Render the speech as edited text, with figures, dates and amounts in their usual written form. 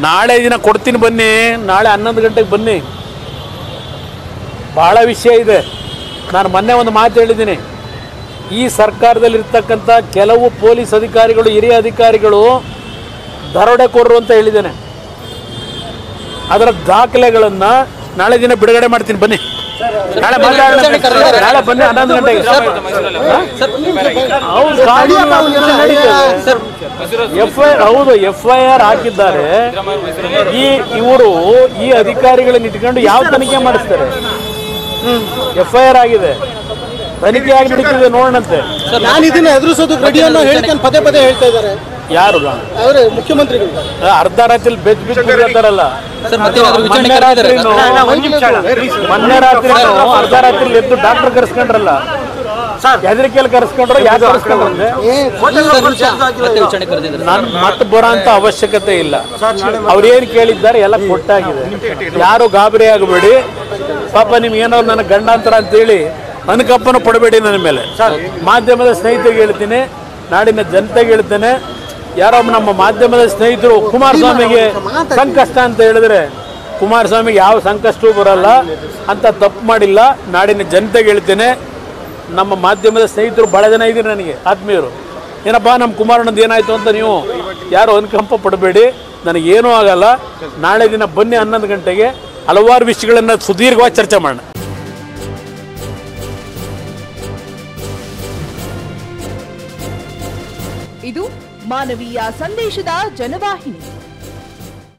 ನಾಳೆ ದಿನ ಕೊಡ್ತೀನಿ ಬನ್ನಿ, ನಾಳೆ 11 ಗಂಟೆಗೆ ಬನ್ನಿ. ಭಾಳ ವಿಷಯ ಇದೆ. ನಾನು ಮೊನ್ನೆ ಒಂದು ಮಾತು ಹೇಳಿದ್ದೀನಿ, ಈ ಸರ್ಕಾರದಲ್ಲಿರ್ತಕ್ಕಂಥ ಕೆಲವು ಪೊಲೀಸ್ ಅಧಿಕಾರಿಗಳು, ಹಿರಿಯ ಅಧಿಕಾರಿಗಳು ದರೋಡೆಕೋರರು ಅಂತ ಹೇಳಿದ್ದೇನೆ. ಅದರ ದಾಖಲೆಗಳನ್ನು ನಾಳೆ ದಿನ ಬಿಡುಗಡೆ ಮಾಡ್ತೀನಿ, ಬನ್ನಿ. ನಾಳೆ ನಾಳೆ ಬನ್ನಿ 11 ಗಂಟೆಗೆ. ಹೌದು, FIR ಹಾಕಿದ್ದಾರೆ. ಈ ಅಧಿಕಾರಿಗಳನ್ನ ಇಟ್ಕೊಂಡು ಯಾವ ತನಿಖೆ ಮಾಡಿಸ್ತಾರೆ? FIR ಆಗಿದೆ, ತನಿಖೆ ಆಗಿ ನಡೀತಿದೆ, ನೋಡೋಣಂತೆ. ನಾನು ಇದನ್ನ ಎದುರಿಸೋದು ರೆಡಿ ಅನ್ನೋ ಹೇಳಿಕೆ ಪದೇ ಪದೇ ಹೇಳ್ತಾ ಇದ್ದಾರೆ. ಯಾರು? ಅವರೇ ಮುಖ್ಯಮಂತ್ರಿಗಳು. ಅರ್ಧ ರಾತ್ರಿ ಬೆಚ್ಚಿರ್ತಾರಲ್ಲ. ಮೊನ್ನೆ ರಾತ್ರಿ ಅರ್ಧ ರಾತ್ರಿ ಎದ್ದು ಡಾಕ್ಟರ್ ಕರೆಸ್ಕೊಂಡ್ರಲ್ಲ, ಹೆದರಿಕೆಯಲ್ಲಿ ಕರೆಸ್ಕೊಂಡ್ರು. ಯಾರು ಕರೆಸ್ಕೊಂಡ್ರೆ ನಾನು ಮತ್ತೆ ಬರೋ ಅಂತ ಅವಶ್ಯಕತೆ ಇಲ್ಲ. ಅವ್ರೇನು ಕೇಳಿದ್ದಾರೆ ಎಲ್ಲ ಕೊಟ್ಟಾಗಿದೆ. ಯಾರು ಗಾಬರಿ ಆಗಬೇಡಿ. ಪಾಪ ನಿಮ್ಗೆ ಏನೋ ನನ್ನ ಗಂಡಾಂತರ ಅಂತೇಳಿ ಅನುಕಂಪನ ಪಡಬೇಡಿ ನನ್ನ ಮೇಲೆ. ಮಾಧ್ಯಮದ ಸ್ನೇಹಿತರಿಗೆ ಹೇಳ್ತೀನಿ, ನಾಡಿನ ಜನತೆಗೆ ಹೇಳ್ತೇನೆ, ಯಾರೋ ನಮ್ಮ ಮಾಧ್ಯಮದ ಸ್ನೇಹಿತರು ಕುಮಾರಸ್ವಾಮಿಗೆ ಸಂಕಷ್ಟ ಅಂತ ಹೇಳಿದ್ರೆ, ಕುಮಾರಸ್ವಾಮಿಗೆ ಯಾವ ಸಂಕಷ್ಟವೂ ಬರಲ್ಲ ಅಂತ ತಪ್ಪು ಮಾಡಿಲ್ಲ. ನಾಡಿನ ಜನತೆಗೆ ಹೇಳ್ತೇನೆ, ನಮ್ಮ ಮಾಧ್ಯಮದ ಸ್ನೇಹಿತರು ಭಾಳ ಜನ ಇದ್ದೀರಿ ನನಗೆ ಆತ್ಮೀಯರು. ಏನಪ್ಪ ನಮ್ಮ ಕುಮಾರಣ್ಣಂದು ಏನಾಯಿತು ಅಂತ ನೀವು ಯಾರು ಅನುಕಂಪ ಪಡಬೇಡಿ, ನನಗೇನೂ ಆಗಲ್ಲ. ನಾಳೆ ದಿನ ಬನ್ನಿ 11 ಗಂಟೆಗೆ, ಹಲವಾರು ವಿಷಯಗಳನ್ನು ಸುದೀರ್ಘವಾಗಿ ಚರ್ಚೆ ಮಾಡೋಣ. ಇದು ಮಾನವೀಯ ಸಂದೇಶದ ಜನವಾಹಿನಿ.